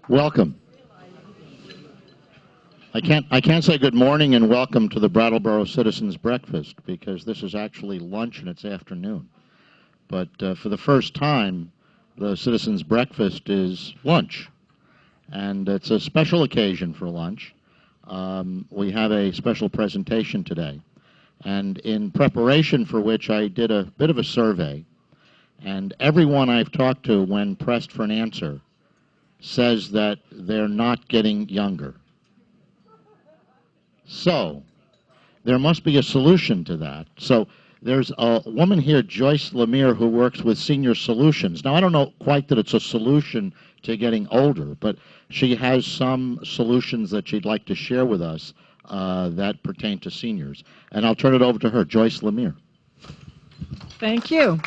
Welcome. I can't say good morning and welcome to the Brattleboro Citizens Breakfast because this is actually lunch and it's afternoon. But for the first time, the Citizens Breakfast is lunch. And it's a special occasion for lunch. We have a special presentation today. And in preparation for which I did a bit of a survey. And everyone I've talked to when pressed for an answer says that they're not getting younger. So there must be a solution to that. So there's a woman here, Joyce Lemire, who works with Senior Solutions. Now, I don't know quite that it's a solution to getting older, but she has some solutions that she'd like to share with us that pertain to seniors. And I'll turn it over to her, Joyce Lemire. Thank you.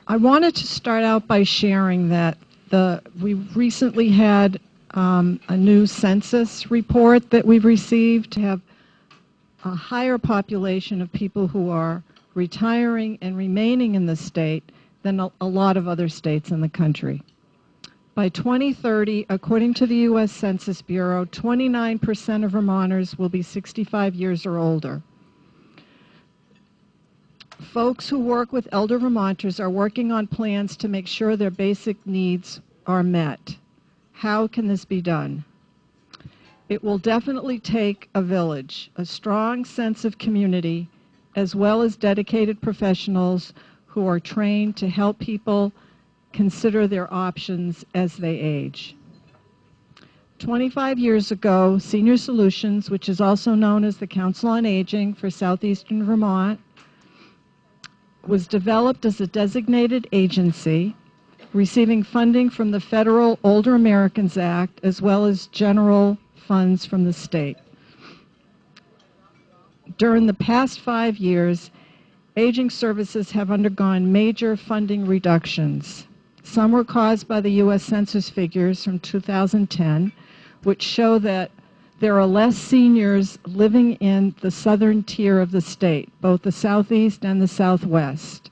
I wanted to start out by sharing that we recently had a new census report that we've received to have a higher population of people who are retiring and remaining in the state than a lot of other states in the country. By 2030, according to the U.S. Census Bureau, 29% of Vermonters will be 65 years or older. Folks who work with elder Vermonters are working on plans to make sure their basic needs are met. How can this be done? It will definitely take a village, a strong sense of community, as well as dedicated professionals who are trained to help people consider their options as they age. 25 years ago, Senior Solutions, which is also known as the Council on Aging for Southeastern Vermont, was developed as a designated agency, receiving funding from the Federal Older Americans Act as well as general funds from the state. During the past 5 years, aging services have undergone major funding reductions. Some were caused by the U.S. Census figures from 2010, which show that there are less seniors living in the southern tier of the state, both the southeast and the southwest.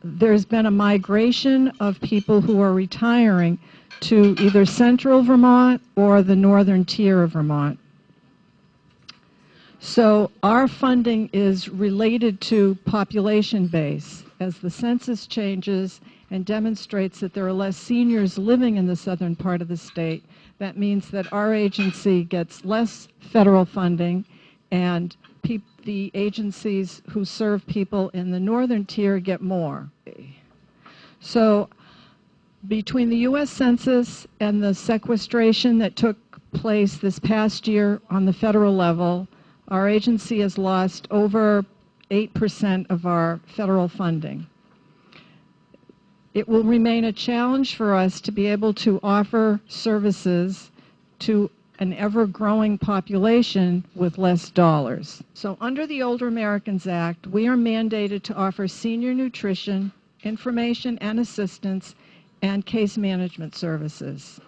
There's been a migration of people who are retiring to either central Vermont or the northern tier of Vermont. So our funding is related to population base. As the census changes and demonstrates that there are less seniors living in the southern part of the state, that means that our agency gets less federal funding and the agencies who serve people in the northern tier get more. So between the U.S. Census and the sequestration that took place this past year on the federal level, our agency has lost over 8% of our federal funding. It will remain a challenge for us to be able to offer services to an ever-growing population with less dollars. So under the Older Americans Act, we are mandated to offer senior nutrition, information and assistance, and case management services.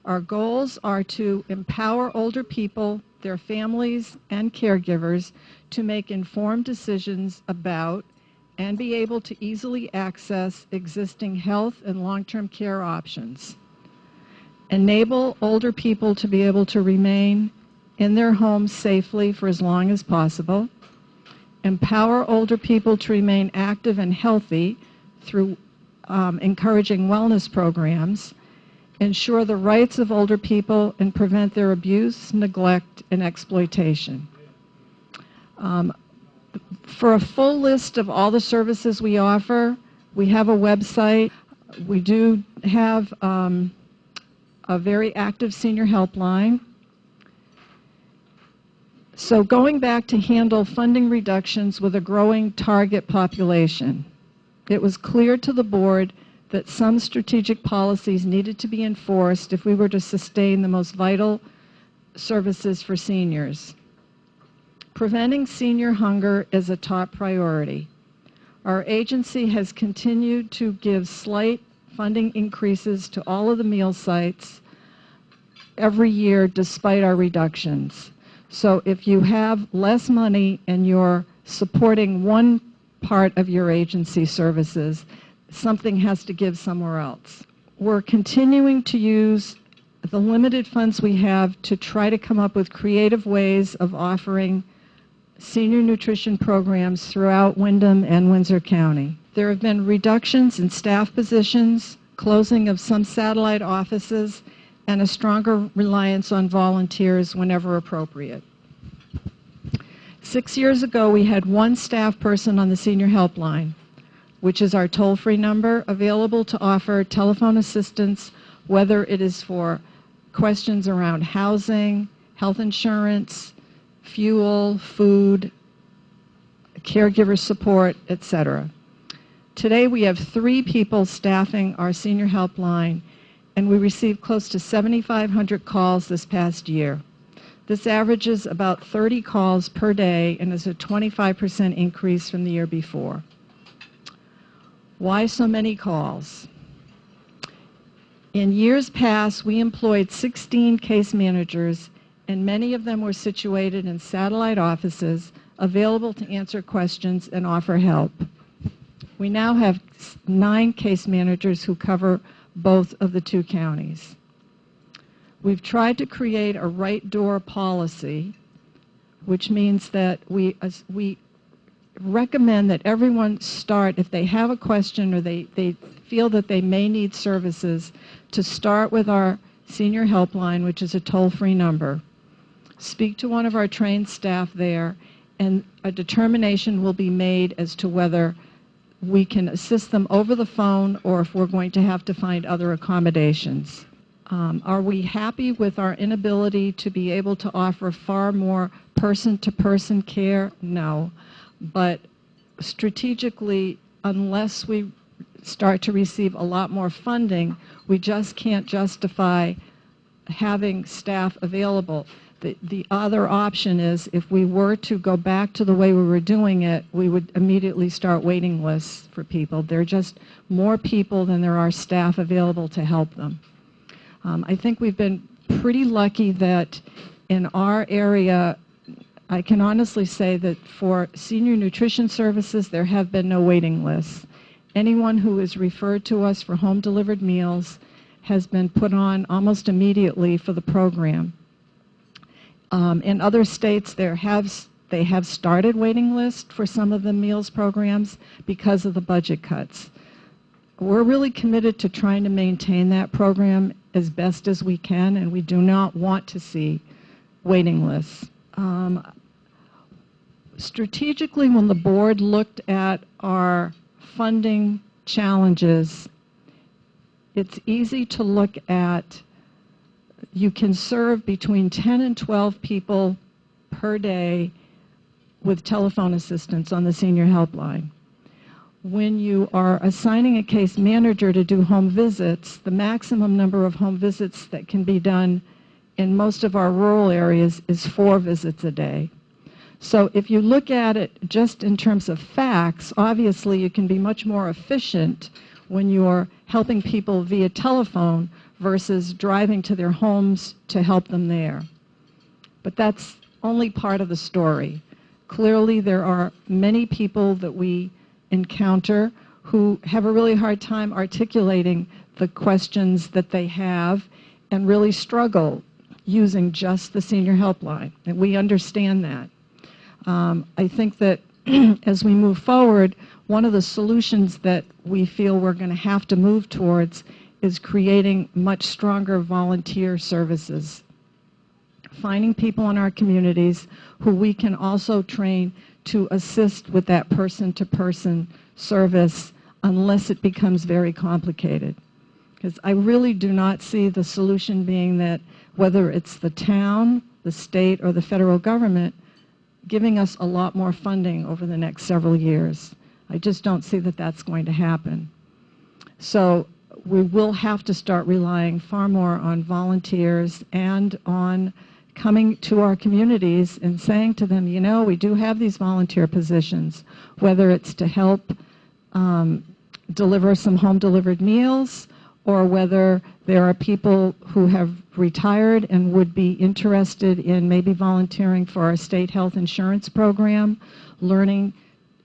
Our goals are to empower older people, their families, and caregivers to make informed decisions about and be able to easily access existing health and long-term care options. Enable older people to be able to remain in their homes safely for as long as possible. Empower older people to remain active and healthy through encouraging wellness programs. Ensure the rights of older people and prevent their abuse, neglect, and exploitation. For a full list of all the services we offer, we have a website. We do have a very active senior helpline. So going back to handle funding reductions with a growing target population, it was clear to the board that some strategic policies needed to be enforced if we were to sustain the most vital services for seniors. Preventing senior hunger is a top priority. Our agency has continued to give slight funding increases to all of the meal sites every year despite our reductions. So if you have less money and you're supporting one part of your agency services, something has to give somewhere else. We're continuing to use the limited funds we have to try to come up with creative ways of offering senior nutrition programs throughout Windham and Windsor County. There have been reductions in staff positions, closing of some satellite offices, and a stronger reliance on volunteers whenever appropriate. 6 years ago, we had one staff person on the Senior Helpline, which is our toll-free number, available to offer telephone assistance, whether it is for questions around housing, health insurance, fuel, food, caregiver support, etc. Today, we have 3 people staffing our Senior Helpline, and we received close to 7,500 calls this past year. This averages about 30 calls per day and is a 25% increase from the year before. Why so many calls? In years past, we employed 16 case managers, and many of them were situated in satellite offices available to answer questions and offer help. We now have 9 case managers who cover both of the 2 counties. We've tried to create a right door policy, which means that we recommend that everyone start, if they have a question or they feel that they may need services, to start with our Senior Helpline, which is a toll-free number. Speak to one of our trained staff there, and a determination will be made as to whether we can assist them over the phone or if we're going to have to find other accommodations. Are we happy with our inability to be able to offer far more person-to-person care? No. But strategically, unless we start to receive a lot more funding, we just can't justify having staff available. The other option is, if we were to go back to the way we were doing it, we would immediately start waiting lists for people. There are just more people than there are staff available to help them. I think we've been pretty lucky that in our area, I can honestly say that for senior nutrition services, there have been no waiting lists. Anyone who is referred to us for home-delivered meals has been put on almost immediately for the program. In other states, they have started waiting lists for some of the meals programs because of the budget cuts. We're really committed to trying to maintain that program as best as we can, and we do not want to see waiting lists. Strategically, when the board looked at our funding challenges, it's easy to look at, you can serve between 10 and 12 people per day with telephone assistance on the Senior Helpline. When you are assigning a case manager to do home visits, the maximum number of home visits that can be done in most of our rural areas is 4 visits a day. So if you look at it just in terms of facts, obviously you can be much more efficient when you're helping people via telephone versus driving to their homes to help them there. But that's only part of the story. Clearly, there are many people that we encounter who have a really hard time articulating the questions that they have and really struggle using just the Senior Helpline, and we understand that. I think that as we move forward, one of the solutions that we feel we're going to have to move towards is creating much stronger volunteer services, finding people in our communities who we can also train to assist with that person-to-person service unless it becomes very complicated. Because I really do not see the solution being that whether it's the town, the state, or the federal government giving us a lot more funding over the next several years. I just don't see that that's going to happen. So we will have to start relying far more on volunteers and on coming to our communities and saying to them, you know, we do have these volunteer positions, whether it's to help deliver some home-delivered meals, or whether there are people who have retired and would be interested in maybe volunteering for our state health insurance program, learning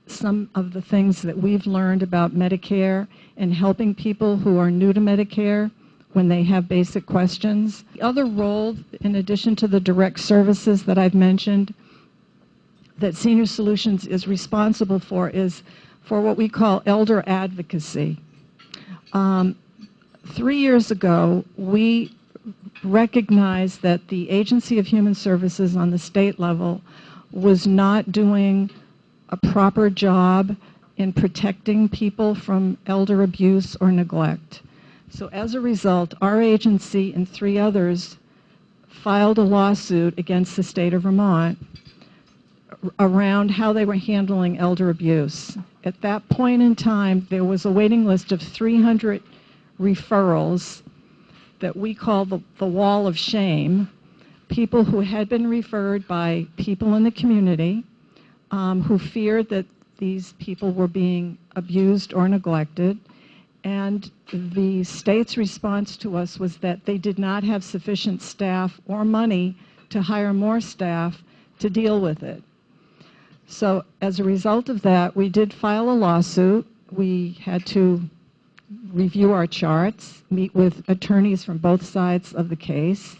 some of the things that we've learned about Medicare and helping people who are new to Medicare when they have basic questions. The other role, in addition to the direct services that I've mentioned, that Senior Solutions is responsible for is for what we call elder advocacy. 3 years ago, we recognized that the Agency of Human Services on the state level was not doing a proper job in protecting people from elder abuse or neglect. So as a result, our agency and 3 others filed a lawsuit against the state of Vermont around how they were handling elder abuse. At that point in time, there was a waiting list of 300 referrals that we call the wall of shame, people who had been referred by people in the community who feared that these people were being abused or neglected. And the state's response to us was that they did not have sufficient staff or money to hire more staff to deal with it. So as a result of that, we did file a lawsuit. We had to review our charts, meet with attorneys from both sides of the case,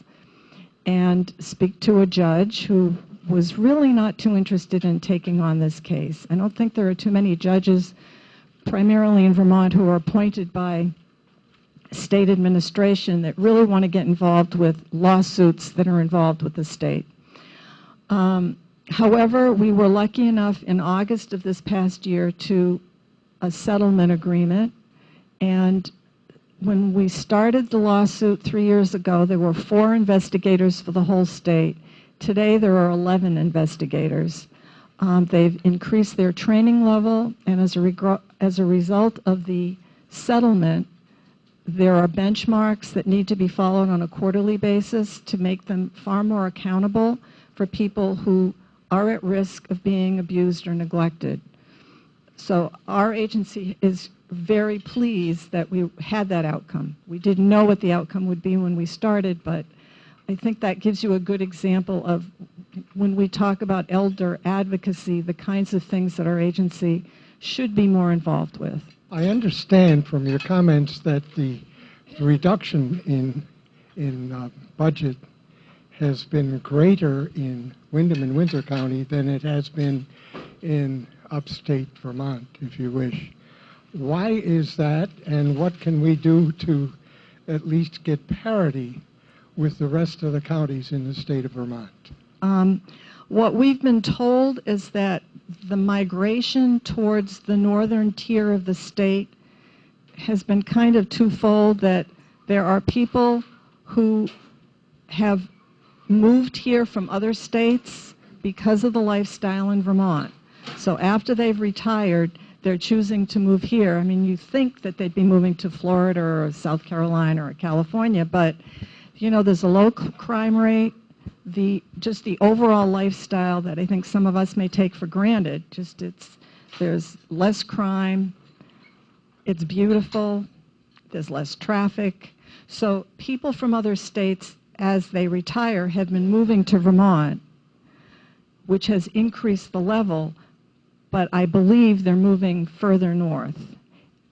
and speak to a judge who was really not too interested in taking on this case. I don't think there are too many judges, primarily in Vermont, who are appointed by state administration that really want to get involved with lawsuits that are involved with the state. However, we were lucky enough in August of this past year to a settlement agreement. And when we started the lawsuit 3 years ago, there were 4 investigators for the whole state. Today, there are 11 investigators. They've increased their training level, and as a result of the settlement, there are benchmarks that need to be followed on a quarterly basis to make them far more accountable for people who are at risk of being abused or neglected. So our agency is very pleased that we had that outcome. We didn't know what the outcome would be when we started, but I think that gives you a good example of when we talk about elder advocacy, the kinds of things that our agency should be more involved with. I understand from your comments that the reduction in budget has been greater in Windham and Windsor County than it has been in upstate Vermont, if you wish. Why is that, and what can we do to at least get parity with the rest of the counties in the state of Vermont? What we've been told is that the migration towards the northern tier of the state has been kind of twofold, that there are people who have moved here from other states because of the lifestyle in Vermont. So after they've retired, they're choosing to move here. I mean, you think that they'd be moving to Florida or South Carolina or California, but, you know, there's a low crime rate, just the overall lifestyle that I think some of us may take for granted. There's less crime, it's beautiful, there's less traffic. So people from other states, as they retire, have been moving to Vermont, which has increased the level, but I believe they're moving further north.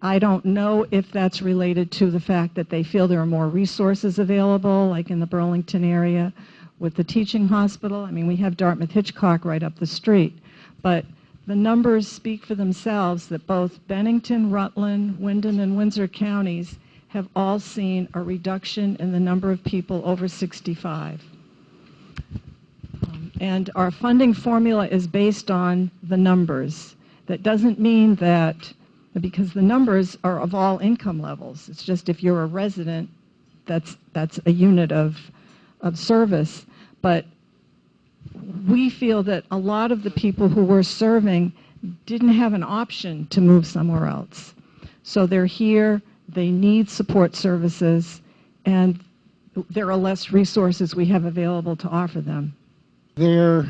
I don't know if that's related to the fact that they feel there are more resources available, like in the Burlington area with the teaching hospital. I mean, we have Dartmouth-Hitchcock right up the street, but the numbers speak for themselves that both Bennington, Rutland, Windham, and Windsor counties have all seen a reduction in the number of people over 65. And our funding formula is based on the numbers. That doesn't mean that, because the numbers are of all income levels. It's just if you're a resident, that's a unit of service. But we feel that a lot of the people who we're serving didn't have an option to move somewhere else. So they're here, they need support services, and there are less resources we have available to offer them. Their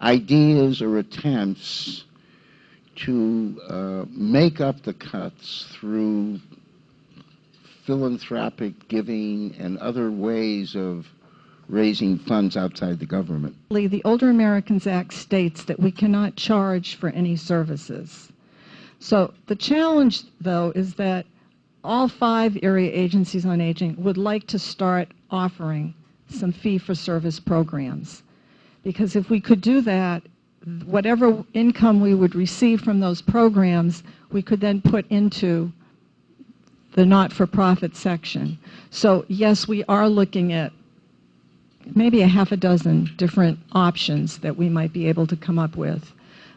ideas or attempts to make up the cuts through philanthropic giving and other ways of raising funds outside the government. The Older Americans Act states that we cannot charge for any services. So the challenge, though, is that all 5 area agencies on aging would like to start offering some fee-for-service programs. Because if we could do that, whatever income we would receive from those programs, we could then put into the not-for-profit section. So yes, we are looking at maybe a half a dozen different options that we might be able to come up with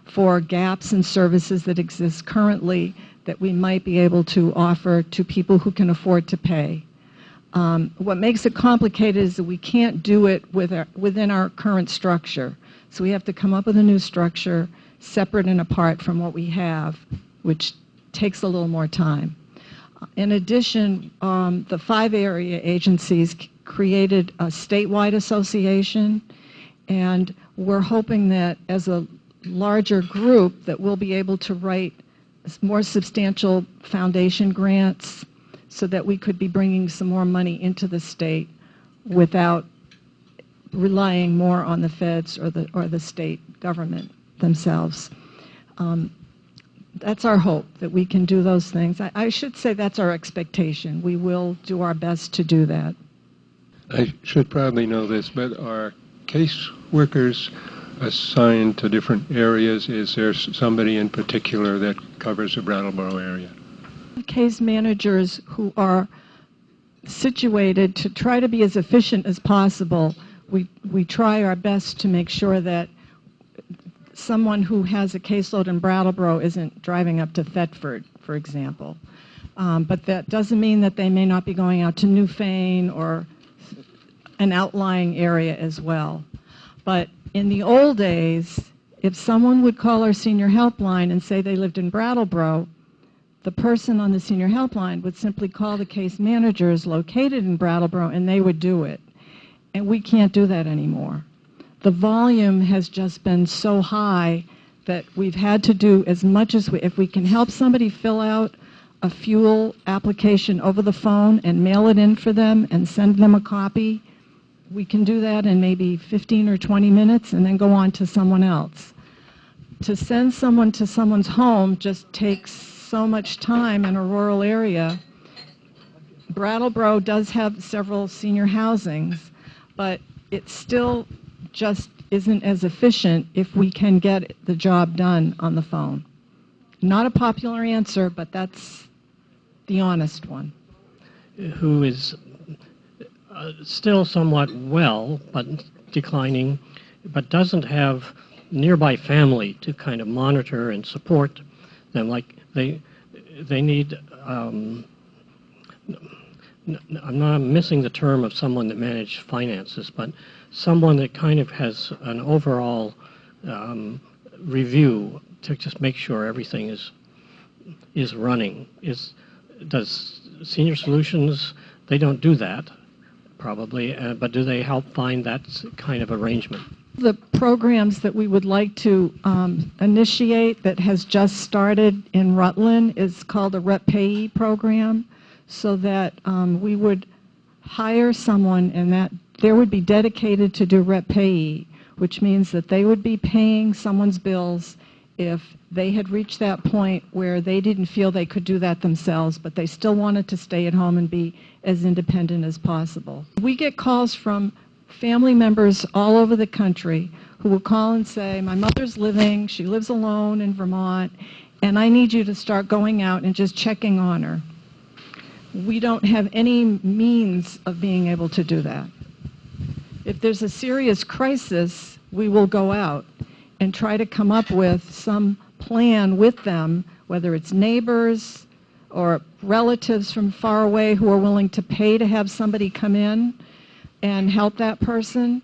for gaps in services that exist currently that we might be able to offer to people who can afford to pay. What makes it complicated is that we can't do it within our current structure. So we have to come up with a new structure separate and apart from what we have, which takes a little more time. In addition, the 5 area agencies created a statewide association, and we're hoping that as a larger group that we'll be able to write more substantial foundation grants so that we could be bringing some more money into the state without relying more on the feds or the state government themselves. That's our hope, that we can do those things. I should say that's our expectation. We will do our best to do that. I should probably know this, but are caseworkers assigned to different areas? Is there somebody in particular that covers the Brattleboro area? Case managers who are situated to try to be as efficient as possible. We try our best to make sure that someone who has a caseload in Brattleboro isn't driving up to Thetford, for example. But that doesn't mean that they may not be going out to Newfane or an outlying area as well. But in the old days, if someone would call our senior helpline and say they lived in Brattleboro, the person on the senior helpline would simply call the case managers located in Brattleboro and they would do it. And we can't do that anymore. The volume has just been so high that we've had to do as much as if we can help somebody fill out a fuel application over the phone and mail it in for them and send them a copy, we can do that in maybe 15 or 20 minutes and then go on to someone else. To send someone to someone's home just takes so much time in a rural area. Brattleboro does have several senior housings, but it still just isn't as efficient if we can get the job done on the phone. Not a popular answer, but that's the honest one. Who is still somewhat well, but declining, but doesn't have nearby family to kind of monitor and support them. Like they need, I'm missing the term of someone that managed finances, but someone that kind of has an overall review to just make sure everything is running. Does Senior Solutions, they don't do that, probably, but do they help find that kind of arrangement? The programs that we would like to initiate that has just started in Rutland is called a Rep Payee program, so that we would hire someone and that there would be dedicated to do Rep Payee, which means that they would be paying someone's bills if they had reached that point where they didn't feel they could do that themselves, but they still wanted to stay at home and be as independent as possible. We get calls from family members all over the country who will call and say, my mother's living, she lives alone in Vermont, and I need you to start going out and just checking on her. We don't have any means of being able to do that. If there's a serious crisis, we will go out and try to come up with some plan with them, whether it's neighbors or relatives from far away who are willing to pay to have somebody come in and help that person.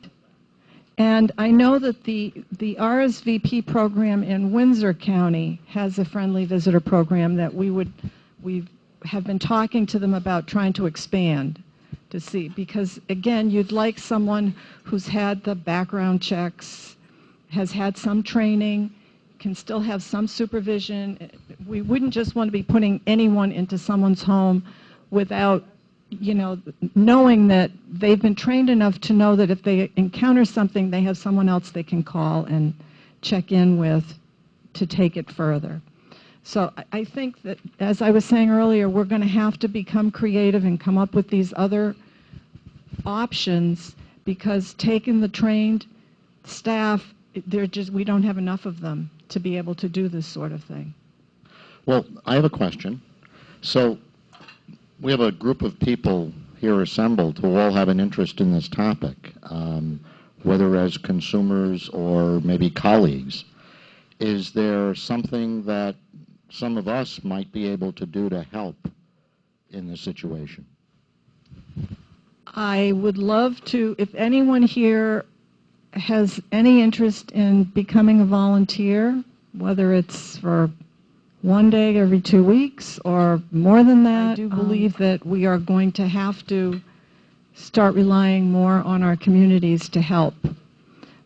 And I know that the RSVP program in Windsor County has a friendly visitor program that we have been talking to them about trying to expand to see, because again, you'd like someone who's had the background checks, has had some training, can still have some supervision. We wouldn't just want to be putting anyone into someone's home without, knowing that they've been trained enough to know that if they encounter something, they have someone else they can call and check in with to take it further. So I think that, as I was saying earlier, we're going to have to become creative and come up with these other options, because taking the trained staff, we don't have enough of them to be able to do this sort of thing. Well, I have a question. So we have a group of people here assembled who all have an interest in this topic, whether as consumers or maybe colleagues. Is there something that some of us might be able to do to help in this situation? I would love to, if anyone here has any interest in becoming a volunteer, whether it's for one day every 2 weeks or more than that, I do believe that we are going to have to start relying more on our communities to help.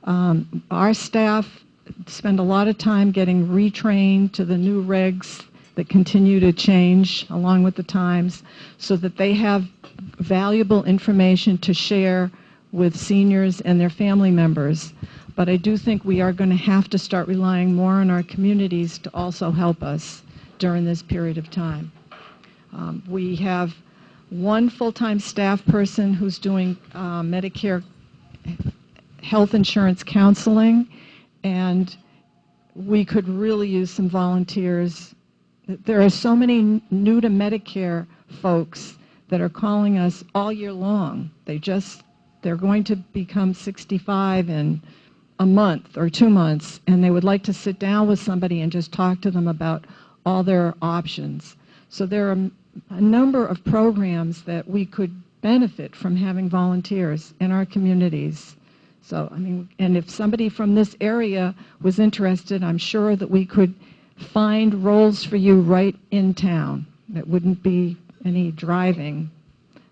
Our staff spend a lot of time getting retrained to the new regs that continue to change along with the times, so that they have valuable information to share with seniors and their family members. But I do think we are going to have to start relying more on our communities to also help us during this period of time. We have one full-time staff person who's doing Medicare health insurance counseling, and we could really use some volunteers. There are so many new to Medicare folks that are calling us all year long. They're going to become 65 in a month or 2 months, and they would like to sit down with somebody and just talk to them about all their options. So there are a number of programs that we could benefit from having volunteers in our communities. So, I mean, and if somebody from this area was interested, I'm sure that we could find roles for you right in town. It wouldn't be any driving,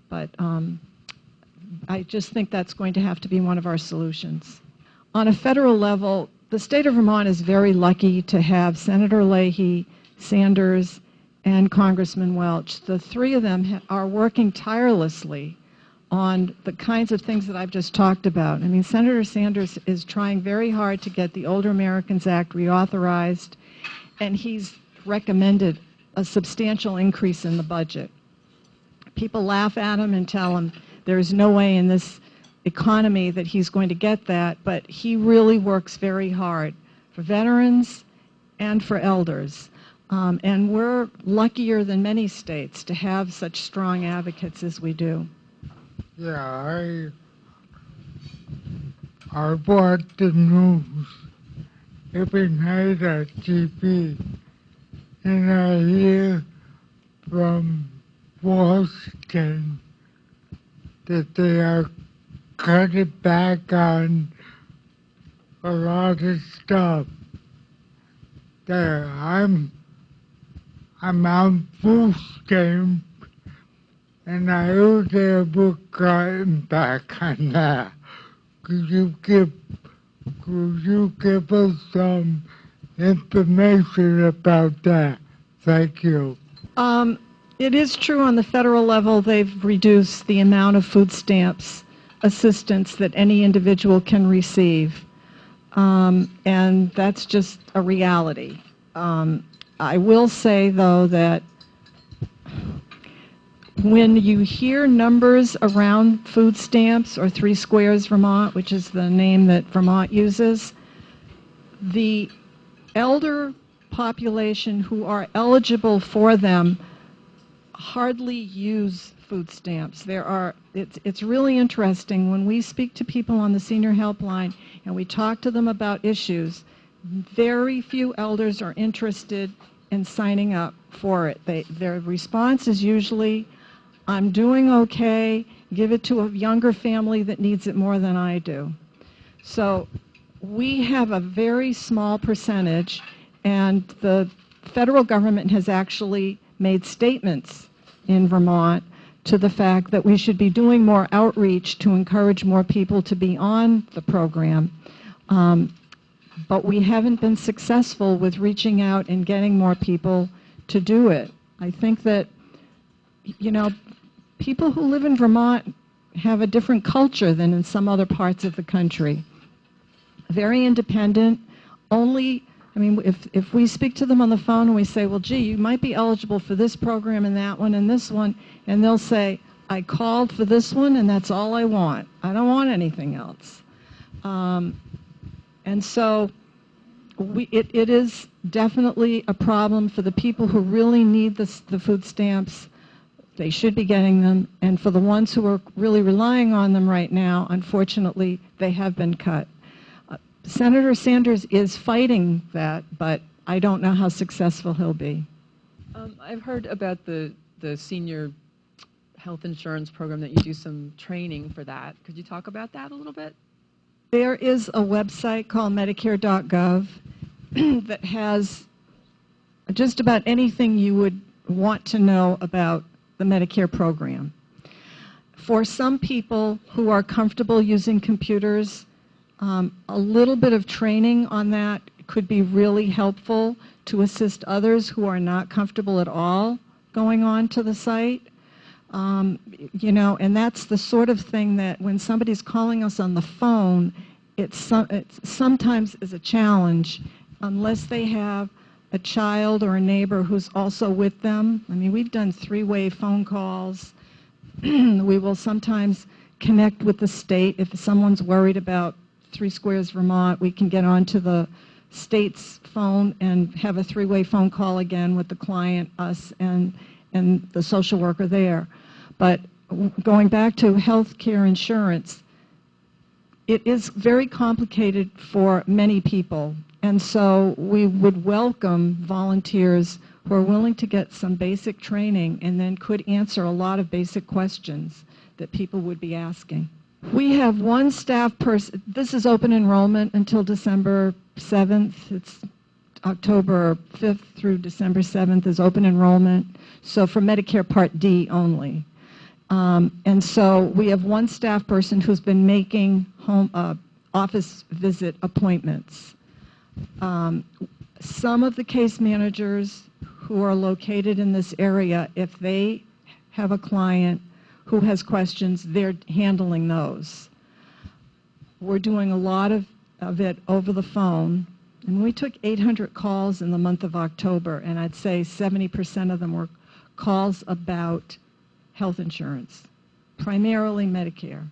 but I just think that's going to have to be one of our solutions. On a federal level, the state of Vermont is very lucky to have Senator Leahy, Sanders, and Congressman Welch. The three of them are working tirelessly on the kinds of things that I've just talked about. I mean, Senator Sanders is trying very hard to get the Older Americans Act reauthorized, and he's recommended a substantial increase in the budget. People laugh at him and tell him there's no way in this economy that he's going to get that, but he really works very hard for veterans and for elders. And we're luckier than many states to have such strong advocates as we do. Yeah, I watch the news every night at TV, and I hear from Washington that they are cutting back on a lot of stuff. There, I'm on food stamps, and I heard they were cutting back on that. Could you give us some information about that? Thank you. It is true on the federal level they've reduced the amount of food stamps assistance that any individual can receive. And that's just a reality. I will say, though, that when you hear numbers around food stamps or 3 Squares Vermont, which is the name that Vermont uses, the elder population who are eligible for them hardly use food stamps. It's really interesting when we speak to people on the senior helpline and we talk to them about issues. Very few elders are interested in signing up for it. Their response is usually, I'm doing okay, give it to a younger family that needs it more than I do. So we have a very small percentage, and the federal government has actually made statements in Vermont to the fact that we should be doing more outreach to encourage more people to be on the program. But we haven't been successful with reaching out and getting more people to do it. I think that, you know, people who live in Vermont have a different culture than in some other parts of the country. Very independent, only I mean, if we speak to them on the phone and we say, well, gee, you might be eligible for this program and that one and this one, and they'll say, I called for this one and that's all I want. I don't want anything else. And so it is definitely a problem for the people who really need the food stamps. They should be getting them. And for the ones who are really relying on them right now, unfortunately, they have been cut. Senator Sanders is fighting that, but I don't know how successful he'll be. I've heard about the senior health insurance program, that you do some training for that. Could you talk about that a little bit? There is a website called Medicare.gov that has just about anything you would want to know about the Medicare program. For some people who are comfortable using computers, a little bit of training on that could be really helpful to assist others who are not comfortable at all going on to the site. You know, and that's the sort of thing that when somebody's calling us on the phone, it sometimes is a challenge unless they have a child or a neighbor who's also with them. I mean, we've done three-way phone calls. We will sometimes connect with the state. If someone's worried about Three Squares, Vermont, we can get onto the state's phone and have a three-way phone call again with the client, us, and the social worker there. But going back to health care insurance, it is very complicated for many people. And so we would welcome volunteers who are willing to get some basic training and then could answer a lot of basic questions that people would be asking. We have one staff person. This is open enrollment until December 7th. It's October 5th through December 7th is open enrollment. So for Medicare Part D only. And so we have one staff person who's been making office visit appointments. Some of the case managers who are located in this area, if they have a client who has questions, they're handling those. We're doing a lot of it over the phone, and we took 800 calls in the month of October, and I'd say 70% of them were calls about health insurance, primarily Medicare.